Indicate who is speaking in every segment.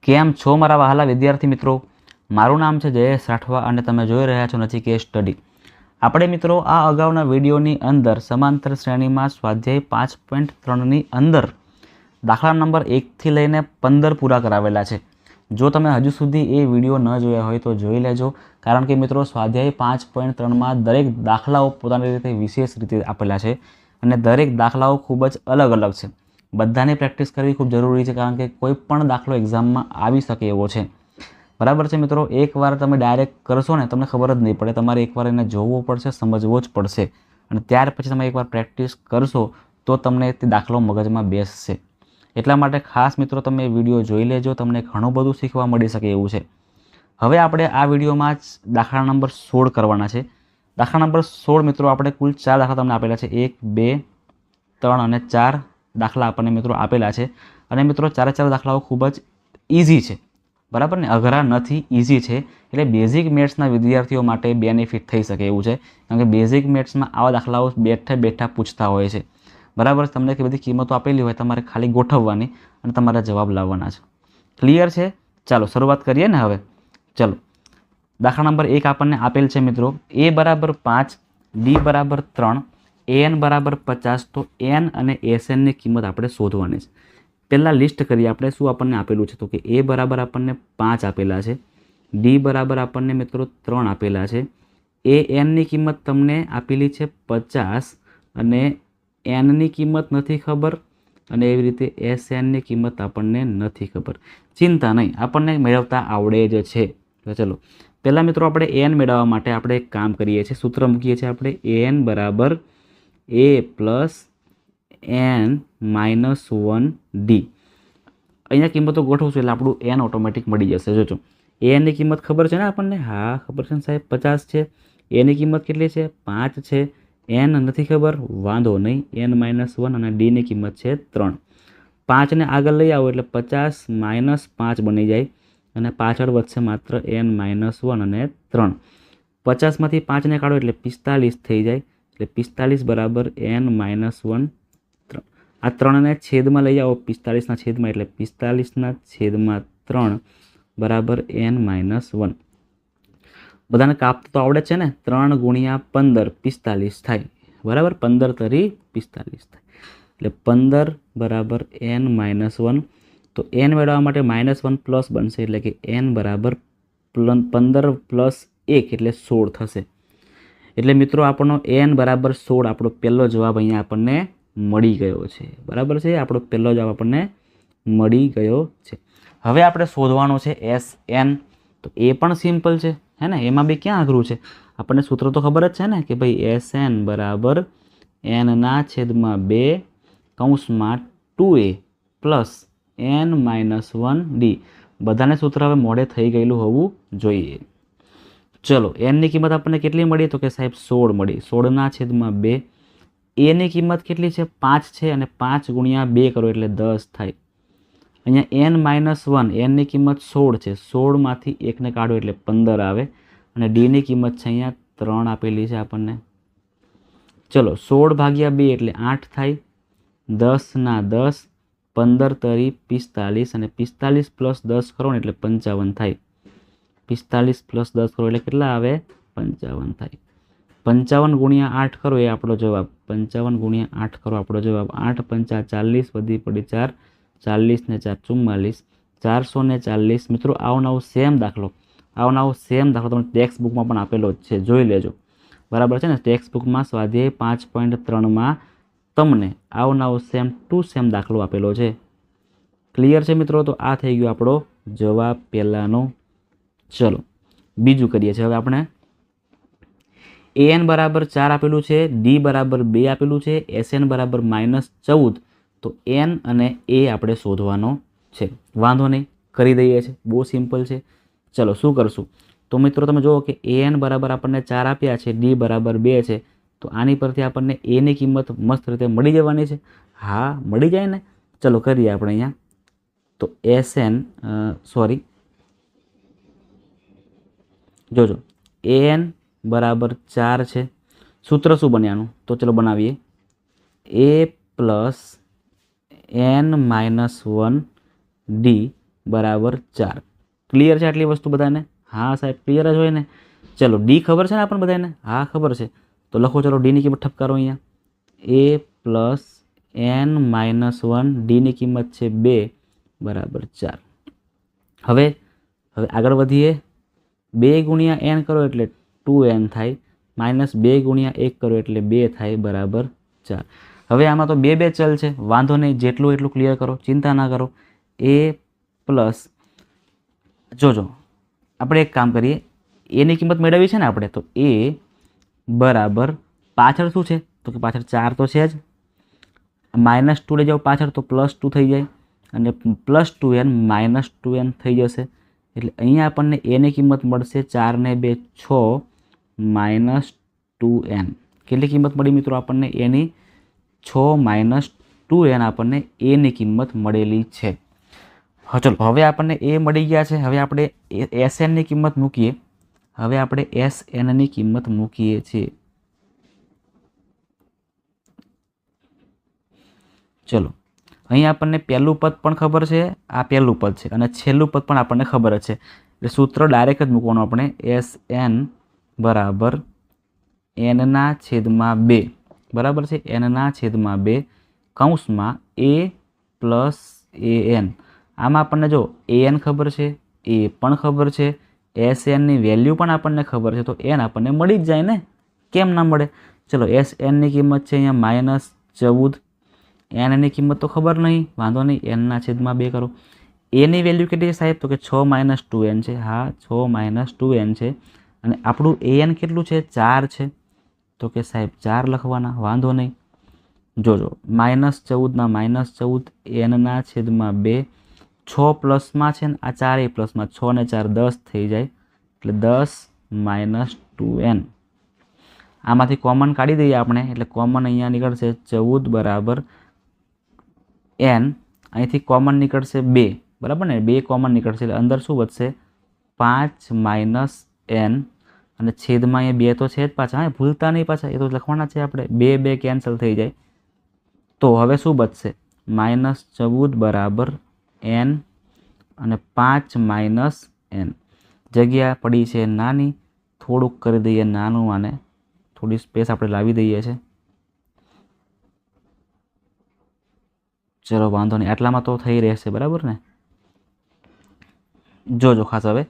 Speaker 1: કેમ છો મારા વહાલા વિદ્યાર્થી મિત્રો? મારું નામ છે જયેશ રાઠવા અને તમે જોઈ રહ્યા છો નચિકેત સ્ટડી. આપણે મિત્રો આ અગાઉના વિડીયોની અંદર સમાંતર શ્રેણીમાં સ્વાધ્યાય 5.3ની અંદર દાખલા નંબર 1થી લઈને 15 પૂરા કરાવેલા છે. જો તમે હજુ સુધી એ વિડીયો ન જોયા હોય તો જોઈ લેજો, કારણ કે મિત્રો સ્વાધ્યાય 5.3માં દરેક દાખલાઓ પોતાની રીતે વિશેષ રીતે આપેલા છે અને દરેક દાખલાઓ ખૂબ જ અલગ અલગ છે. બધાની પ્રેક્ટિસ કરવી ખૂબ જરૂરી છે, કારણ કે કોઈ પણ દાખલો એક્ઝામમાં આવી શકે એવો છે. બરાબર છે મિત્રો? એકવાર તમે ડાયરેક્ટ કરશો ને તમને ખબર જ નહીં પડે, તમારે એકવાર એને જોવો પડશે, સમજવો જ પડશે અને ત્યાર પછી તમે એકવાર પ્રેક્ટિસ કરશો તો તમને તે દાખલો મગજમાં બેસશે. એટલા માટે ખાસ મિત્રો તમે વિડીયો જોઈ લેજો, તમને ઘણું બધું શીખવા મળી શકે એવું છે. હવે આપણે આ વિડીયોમાં જ દાખલા નંબર 16 કરવાના છે. દાખલા નંબર 16 મિત્રો આપણે કુલ 4 દાખલા તમને આપેલા છે. 1, 2, 3 અને 4 દાખલા આપણને મિત્રો આપેલા છે અને મિત્રો ચારે દાખલાઓ ખૂબ જ ઇઝી છે. બરાબર ને? અઘરા નથી, ઇઝી છે. એટલે બેઝિક મેથ્સના વિદ્યાર્થીઓ માટે બેનિફિટ થઈ શકે એવું છે, કારણ કે બેઝિક મેથ્સમાં આવા દાખલાઓ બેઠા પૂછતા હોય છે. બરાબર? તમને કે બધી કિંમતો આપેલી હોય, તમારે ખાલી ગોઠવવાની અને તમારે જવાબ લાવવાના છે. ક્લિયર છે? ચાલો શરૂઆત કરીએ ને હવે. ચલો, દાખલા નંબર 1 આપણને આપેલ છે મિત્રો. a બરાબર 5, b બરાબર 3, an બરાબર 50. તો n અને sn ની કિંમત આપણે શોધવાની છે. પહેલાં લિસ્ટ કરીએ આપણે શું આપણને આપેલું છે. તો કે a બરાબર આપણને 5 આપેલા છે, d બરાબર આપણને મિત્રો 3 આપેલા છે, an ની કિંમત તમને આપેલી છે 50 અને n ની કિંમત નથી ખબર અને એવી રીતે sn ની કિંમત આપણને નથી ખબર. ચિંતા નહીં, આપણને મેળવતા આવડે જ છે. તો ચલો પહેલાં મિત્રો આપણે n મેળવવા માટે આપણે એક કામ કરીએ છીએ, સૂત્ર મૂકીએ છીએ આપણે. an બરાબર a plus n minus 1d. અહીંયા કિંમતો ગોઠવશું એટલે આપણું n ઓટોમેટિક મળી જશે. જોજો an ની કિંમત ખબર છે ને આપણને? હા ખબર છે ને સાહેબ, 50 છે. a ની કિંમત કેટલી છે? 5 છે. n નથી ખબર, વાંધો નહીં, n માઇનસ 1 અને d ની કિંમત છે 3. 5ને આગળ લઈ આવો એટલે 50 માઇનસ 5 બની જાય અને પાછળ વધશે માત્ર n માઇનસ 1 અને 3. 50માંથી 5ને કાઢો એટલે 45 થઈ જાય, એટલે 45 બરાબર n માઇનસ 1 3. આ 3ને છેદમાં લઈ આવો 45ના છેદમાં, એટલે 45ના છેદમાં 3 બરાબર n માઇનસ 1. બધાને કાપતો તો આવડે છે ને? 3 ગુણ્યા 15 45 થાય. બરાબર? 15 તરી 45 થાય, એટલે 15 બરાબર n માઇનસ 1. તો n મેળવવા માટે -1 પ્લસ બનશે, એટલે કે n બરાબર 15 પ્લસ 1 એટલે 16 થશે. એટલે મિત્રો આપણો n બરાબર 16 આપણો પહેલો જવાબ અહીંયા આપણને મળી ગયો છે. બરાબર છે? આપણો પહેલો જવાબ આપણને મળી ગયો છે. હવે આપણે શોધવાનો છે sn. તો એ પણ સિમ્પલ છે, હે ને? એમાં બી ક્યાં અઘરું છે? આપણને સૂત્ર તો ખબર જ છે ને કે ભાઈ sn બરાબર n ના છેદમાં 2 કૌંસમાં 2a plus n minus 1d. બધાને સૂત્ર હવે મોઢે થઈ ગયેલું હોવું જોઈએ. ચલો, n ની કિંમત આપણને કેટલી મળી? તો કે સાહેબ 16 મળી. 16 ના છેદમાં 2. a ની કિંમત કેટલી છે? 5 છે અને 5 ગુણ્યા 2 કરો એટલે 10 થાય. અહીંયા n માઇનસ 1, n ની કિંમત 16 છે, 16માંથી 1ને કાઢો એટલે 15 આવે અને d ની કિંમત છે અહીંયા 3 આપેલી છે આપણને. ચલો 16 ભાગ્યા 2 એટલે 8 થાય, 10 ના 10, 15 તરી 45 અને 45 પ્લસ 10 કરો ને એટલે 55 થાય. 45 પ્લસ 10 કરો એટલે કેટલા આવે? 55 થાય. 55 ગુણ્યા 8 કરો એ આપણો જવાબ. 55 ગુણ્યા 8 કરો આપણો જવાબ. 8 પંચા 40, વધી પડી 4, 40 ને 4 44, 440. મિત્રો આવો સેમ દાખલો તમને ટેક્સ્ટ બુકમાં પણ આપેલો જ છે, જોઈ લેજો. બરાબર છે ને? ટેક્સ્ટ બુકમાં સ્વાધ્યાય 5.3માં તમને આવો સેમ ટુ સેમ દાખલો આપેલો છે. ક્લિયર છે મિત્રો? તો આ થઈ ગયો આપણો જવાબ પહેલાનો. ચલો બીજું કરીએ છીએ હવે આપણે. an બરાબર 4 આપેલું છે, d બરાબર 2 આપેલું છે, sn બરાબર -14. તો n અને a આપણે શોધવાનો છે. વાંધો નહીં, કરી દઈએ છીએ, બહુ સિમ્પલ છે. ચલો શું કરશું? તો મિત્રો તમે જુઓ કે an બરાબર આપણને 4 આપ્યા છે, d બરાબર 2 છે. તો આની પરથી આપણને a ની કિંમત મસ્ત રીતે મળી જવાની છે. હા મળી જાય ને? ચલો કરીએ આપણે અહીંયા. તો જોજો an બરાબર 4 છે. સૂત્ર શું બન્યાનું? તો ચલો બનાવીએ. a plus n minus 1 d બરાબર 4. ક્લિયર છે આટલી વસ્તુ બધાને? હા સાહેબ ક્લિયર જ હોય ને. ચલો ડી ખબર છે ને આપણને બધાને? હા ખબર છે. તો લખો ચલો ડીની કિંમત ઠપકારો અહીંયા. a પ્લસ n માઇનસ 1 ડીની કિંમત છે 2 બરાબર 4. હવે આગળ વધીએ. 2 ગુણ્યા n કરો એટલે 2n થાય, માઇનસ 2 ગુણ્યા 1 કરો એટલે 2 થાય બરાબર 4. હવે આમાં તો બે ચલ છે, વાંધો નહીં, જેટલું એટલું ક્લિયર કરો, ચિંતા ના કરો. a પ્લસ જોજો આપણે એક કામ કરીએ, એની કિંમત મેળવવી છે ને આપણે, તો a બરાબર પાછળ શું છે તો કે પાછળ 4 તો છે જ, -2 લઈ જાઓ પાછળ તો +2 થઈ જાય અને +2n -2n થઈ જશે. એટલે અહીંયા આપણને એની કિંમત મળશે 4 ને 2 6 -2n. કેટલી કિંમત મળી મિત્રો આપણને? એની 6 -2n આપણને એની કિંમત મળેલી છે. હા ચલો હવે આપણને એ મળી ગયા છે. હવે આપણે SNની કિંમત મૂકીએ. હવે આપણે SNની કિંમત મૂકીએ છીએ. ચલો અહીં આપણને પહેલું પદ પણ ખબર છે, આ પહેલું પદ છે, અને છેલ્લું પદ પણ આપણને ખબર જ છે. એટલે સૂત્ર ડાયરેક્ટ જ મૂકવાનું આપણે, SN બરાબર n/2 બરાબર છે, n/2 કૌંસમાં a પ્લસ an. આમાં આપણને જો an ખબર છે, a પણ ખબર છે, SNની વેલ્યુ પણ આપણને ખબર છે, તો n આપણને મળી જ જાય ને, કેમ ના મળે? ચલો SNની કિંમત છે અહીંયા -14. એનની કિંમત તો ખબર નહીં, વાંધો નહીં, n/2 કરો. એની વેલ્યુ કેટલી છે સાહેબ? તો કે 6 - 2n છે. હા 6 - 2n છે. અને આપણું an કેટલું છે? 4 છે. તો કે સાહેબ 4 લખવાના, વાંધો નહીં. જોજો -14 - 14 n/2 6 પ્લસમાં છે ને આ 4 પ્લસમાં, 6 ને 4 10 થઈ જાય, એટલે 10 - 2n. આમાંથી કોમન કાઢી દઈએ આપણે, એટલે કોમન અહીંયા નીકળશે 14 બરાબર n. અહીંથી કોમન નીકળશે 2 બરાબર ને, 2 કોમન નીકળશે એટલે અંદર શું વધશે? 5 - n અને છેદમાં અહીંયા 2 તો છે જ પાછા, હા ભૂલતા નહીં પાછા, એ તો લખવાના છે આપણે. 2 કેન્સલ થઈ જાય. તો હવે શું બચશે? -14 બરાબર n અને 5 - n. જગ્યા પડી છે નાની, થોડુંક કરી દઈએ નાનું, આને થોડી સ્પેસ આપણે લાવી દઈએ છીએ. ચલો વાંધો નહીં, આટલામાં તો થઈ રહેશે બરાબર ને. જોજો ખાસ હવે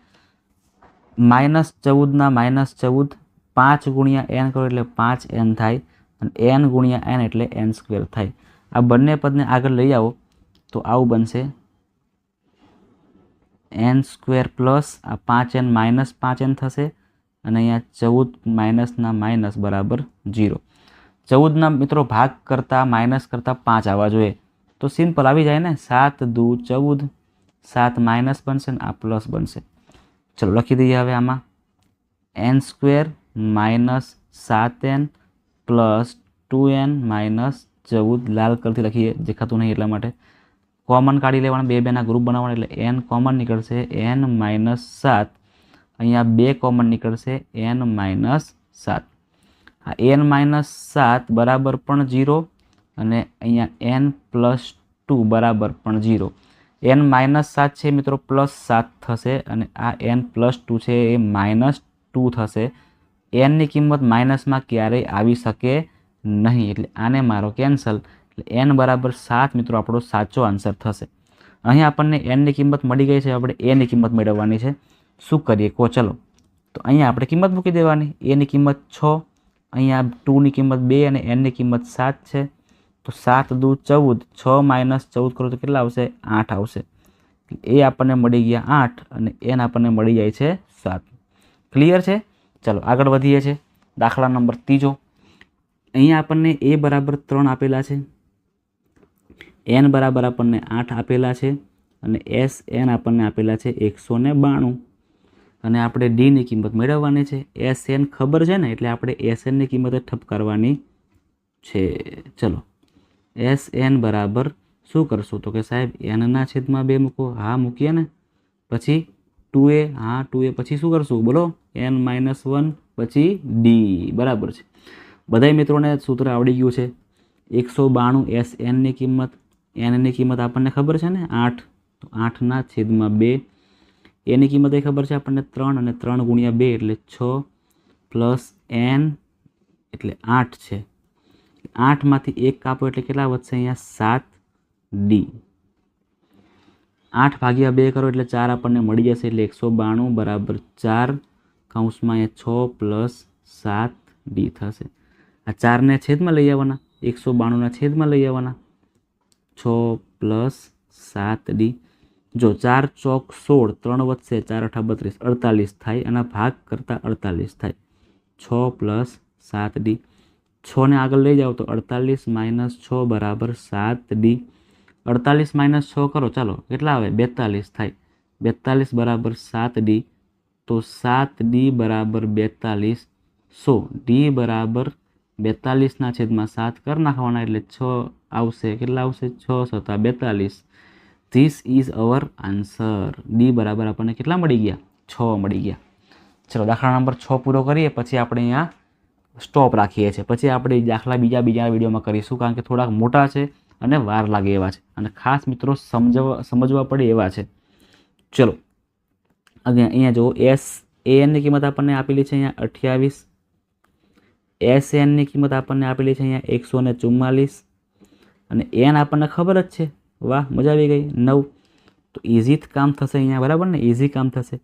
Speaker 1: -14 ના -14 5 ગુણ્યા n કરો એટલે 5n થાય, અને n ગુણ્યા n એટલે n² થાય. આ બંને પદને આગળ લઈ આવો તો આવું બનશે n² પ્લસ આ 5n -5n થશે, અને અહીંયા 14 માઇનસના માઇનસ બરાબર 0. 14ના મિત્રો ભાગ કરતાં માઇનસ કરતાં 5 આવવા જોઈએ, તો સિમ્પલ આવી જાય ને, 7 દુ 14, 7 માઇનસ બનશે ને આ પ્લસ બનશે. ચલો લખી દઈએ હવે આમાં n² -7n પ્લસ 2n -14. લાલ કલરથી લખીએ, દેખાતું નહીં એટલા માટે. કોમન કાઢી લેવાના, 2 ના ગ્રુપ બનાવવાના, એટલે n કોમન નીકળશે n -7. અહીંયા 2 કોમન નીકળશે n -7. આ n -7 બરાબર પણ 0, અને અહીંયા n + 2 બરાબર પણ 0. n -7 છે મિત્રો +7 થશે, અને આ n + 2 છે એ -2 થશે. nની કિંમત માઇનસમાં ક્યારેય આવી શકે નહીં, એટલે આને મારો કેન્સલ. એટલે n બરાબર 7 મિત્રો આપણો સાચો આન્સર થશે. અહીં આપણને nની કિંમત મળી ગઈ છે, આપણે એની કિંમત મેળવવાની છે. શું કરીએ કહો? ચલો તો અહીંયા આપણે કિંમત મૂકી દેવાની. એની કિંમત 6, અહીંયા 2ની કિંમત 2 અને nની કિંમત 7 છે. તો 7 દુ 14, 6 - 14 કરો તો કેટલા આવશે? 8 આવશે. એ આપણને મળી ગયા 8 અને n આપણને મળી જાય છે 7. ક્લિયર છે? ચલો આગળ વધીએ છીએ. દાખલા નંબર 3. અહીંયા આપણને a બરાબર 3 આપેલા છે, n બરાબર આપણને 8 આપેલા છે, અને SN આપણને આપેલા છે 192, અને આપણે ડીની કિંમત મેળવવાની છે. SN ખબર છે ને, એટલે આપણે SNની કિંમત ઠપકારવાની છે. ચલો SN બરાબર શું કરશું? તો કે સાહેબ n/2 મૂકો. હા મૂકીએ ને. પછી 2a, હા 2a પછી શું કરશું બોલો? n - 1 પછી d બરાબર છે. બધા મિત્રોને સૂત્ર આવડી ગયું છે. 192 SNની કિંમત, nની કિંમત આપણને ખબર છે ને 8, તો 8/2. એની કિંમત એ ખબર છે આપણને 3 અને 3 ગુણ્યા 2 એટલે 6 પ્લસ n એટલે 8 છે. 8માંથી 1 કાપો એટલે કેટલા વધશે અહીંયા 7d. 8/2 કરો એટલે 4 આપણને મળી જશે એટલે 192 બરાબર 4 કૌંસમાં અહીંયા 6 પ્લસ 7d થશે. આ 4ને છેદમાં લઈ આવવાના, 192ના છેદમાં લઈ આવવાના, 6 પ્લસ 7d. જો 4 ચોક 16, 3 વધશે 4 8 32, 48 થાય. આના ભાગ કરતાં 48 થાય. 6 પ્લસ 7d. 6ને આગળ લઈ જાઓ તો 48 - 6 બરાબર 7d. 48 - 6 કરો, ચાલો કેટલા આવે 42 થાય. 42 બરાબર 7d. તો 7d બરાબર 42. સો d બરાબર 42/7 કરી નાખવાના એટલે 6 આવશે. કેટલા આવશે? 6 × 7 = 42. This is our answer. D બરાબર આપણને કેટલા મળી ગયા? 6 મળી ગયા. ચલો દાખલા નંબર 6 પૂરો કરીએ પછી આપણે અહીંયા સ્ટોપ રાખીએ છીએ. પછી આપણે દાખલા બીજા વિડીયોમાં કરીશું, કારણ કે થોડાક મોટા છે અને વાર લાગે એવા છે અને ખાસ મિત્રો સમજવા પડે એવા છે. ચલો અહીંયા જુઓ, SANની કિંમત આપણને આપેલી છે અહીંયા 28. SNની કિંમત આપણને આપેલી છે અહીંયા 144 અને n આપણને ખબર જ છે. વાહ, મજા આવી ગઈ. 9. તો ઇઝી કામ થશે અહીંયા, બરાબર ને? ઇઝી કામ થશે.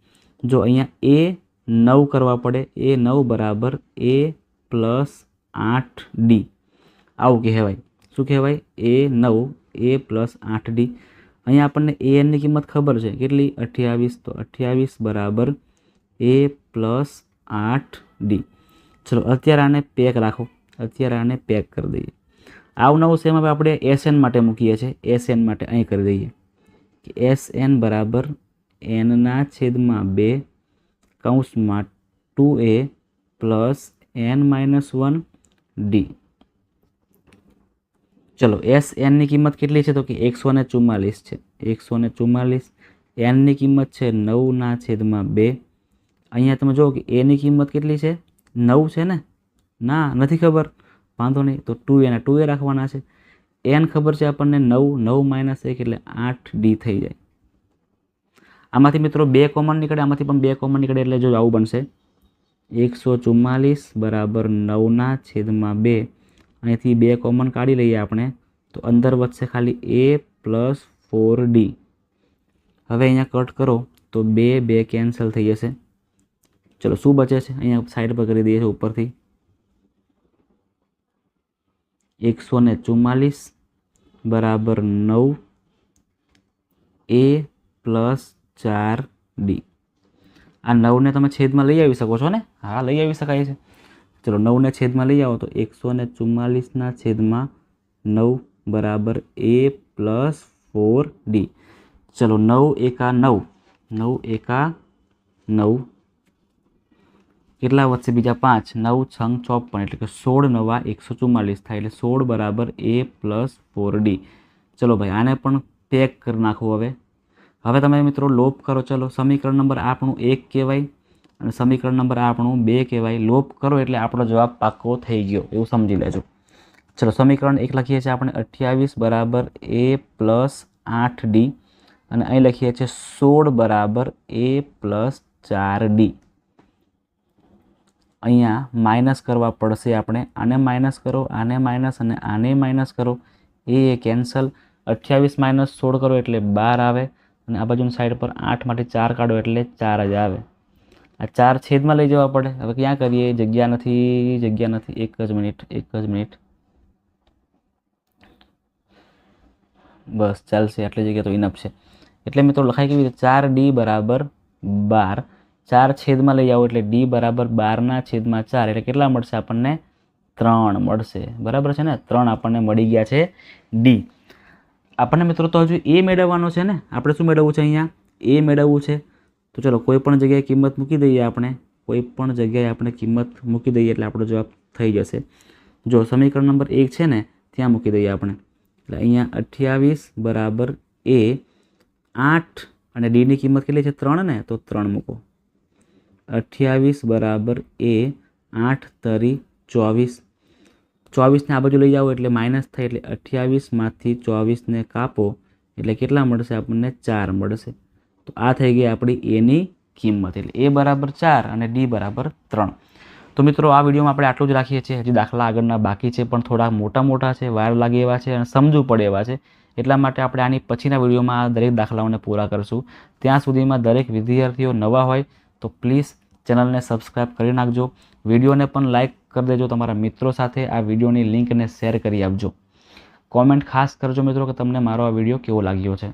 Speaker 1: જો અહીંયા એ 9 કરવા પડે. એ 9 બરાબર a પ્લસ 8d. આવું કહેવાય. શું કહેવાય? એ 9 a પ્લસ 8d. અહીંયા આપણને એનની કિંમત ખબર છે કેટલી? 28. તો 28 બરાબર a પ્લસ 8d. ચલો અત્યારે આને પેક રાખો. અત્યારે આને પેક કરી દઈએ. આવનારું સેમ હવે આપણે SN માટે મૂકીએ છીએ. SN માટે અહીં કરી દઈએ કે SN બરાબર n/2 કૌંસમાં 2a પ્લસ n-1d. ચલો SNની કિંમત કેટલી છે? તો કે 144 છે. 144. nની કિંમત છે 9/2. અહીંયા તમે જુઓ કે એની કિંમત કેટલી છે? 9 છે ને? ના, નથી ખબર, વાંધો નહીં. તો 2a રાખવાના છે. n ખબર છે આપણને 9. 9 - 1 એટલે 8d થઈ જાય. આમાંથી મિત્રો 2 કોમન નીકળે, આમાંથી પણ 2 કોમન નીકળે એટલે જો આવું બનશે 144 બરાબર 9/2. અહીંથી 2 કોમન કાઢી લઈએ આપણે તો અંદર વધશે ખાલી a પ્લસ 4d. હવે અહીંયા કટ કરો તો 2 કેન્સલ થઈ જશે. ચલો શું બચે છે? અહીંયા સાઈડ પર કરી દઈએ છીએ ઉપરથી 144 બરાબર 9 a પ્લસ 4d. આ 9ને તમે છેદમાં લઈ આવી શકો છો ને? હા, લઈ આવી શકાય છે. ચલો 9ને છેદમાં લઈ આવો તો 144/9 બરાબર a પ્લસ 4d. ચલો 9 એકા 9. 9 એકા 9. કેટલા વધશે? બીજા 5. 9 × 6 = 54 એટલે કે 16 × 9 = 144 થાય. એટલે 16 બરાબર a પ્લસ 4d. ચલો ભાઈ આને પણ પેક કરી નાખો. હવે તમે મિત્રો લોપ કરો. ચલો સમીકરણ નંબર આપણું 1 કહેવાય અને સમીકરણ નંબર આપણું 2 કહેવાય. લોપ કરો એટલે આપણો જવાબ પાક્કો થઈ ગયો એવું સમજી લેજો. ચલો સમીકરણ 1 લખીએ છીએ આપણે 28 બરાબર a પ્લસ 8d અને અહીં લખીએ છીએ 16 બરાબર a પ્લસ 4d. અહીંયા માઇનસ કરવા પડશે આપણે. આને માઇનસ કરો, આને માઇનસ અને આને માઇનસ કરો. એ કેન્સલ. 28 - 16 કરો એટલે 12 આવે અને આ બાજુની સાઈડ પર 8માંથી 4 કાઢો એટલે 4 જ આવે. આ 4 છેદમાં લઈ જવા પડે. હવે ક્યાં કરીએ? જગ્યા નથી. એક જ મિનિટ. બસ ચાલશે, આટલી જગ્યા તો ઇનફ છે. એટલે મિત્રો લખાય કેવી રીતે? 4d બરાબર 12. 4 છેદમાં લઈ આવો એટલે d બરાબર 12/4 એટલે કેટલા મળશે આપણને? 3 મળશે. બરાબર છે ને? 3 આપણને મળી ગયા છે d. આપણને મિત્રો તો હજુ એ મેળવવાનો છે ને? આપણે શું મેળવવું છે? અહીંયા એ મેળવવું છે. તો ચલો કોઈ પણ જગ્યાએ કિંમત મૂકી દઈએ આપણે. એટલે આપણો જવાબ થઈ જશે. જો સમીકરણ નંબર 1 છે ને ત્યાં મૂકી દઈએ આપણે. એટલે અહીંયા 28 બરાબર a 8 અને d ની કિંમત કેટલી છે? 3 ને? તો 3 મૂકો. 28 બરાબર a 8 તરી 24. 24ને આ બાજુ લઈ જાઓ એટલે માઇનસ થાય એટલે 28માંથી 24ને કાપો એટલે કેટલા મળશે આપણને 4 મળશે. તો આ થઈ ગઈ આપણી એની કિંમત, એટલે એ બરાબર 4 અને ડી બરાબર 3. તો મિત્રો આ વિડીયોમાં આપણે આટલું જ રાખીએ છીએ. હજી દાખલા આગળના બાકી છે, પણ થોડા મોટા છે, વાર લાગે એવા છે અને સમજવું પડે એવા છે. એટલા માટે આપણે આની પછીના વિડીયોમાં આ દરેક દાખલાઓને પૂરા કરશું. ત્યાં સુધીમાં દરેક વિદ્યાર્થીઓ નવા હોય તો પ્લીઝ ચેનલને સબસ્ક્રાઈબ કરી નાખજો. વિડીયોને પણ લાઇક કરી દેજો. તમારા મિત્રો સાથે આ વિડીયોની લિંકને શેર કરી આપજો. કોમેન્ટ ખાસ કરજો મિત્રો કે તમને મારો આ વિડીયો કેવો લાગ્યો છે.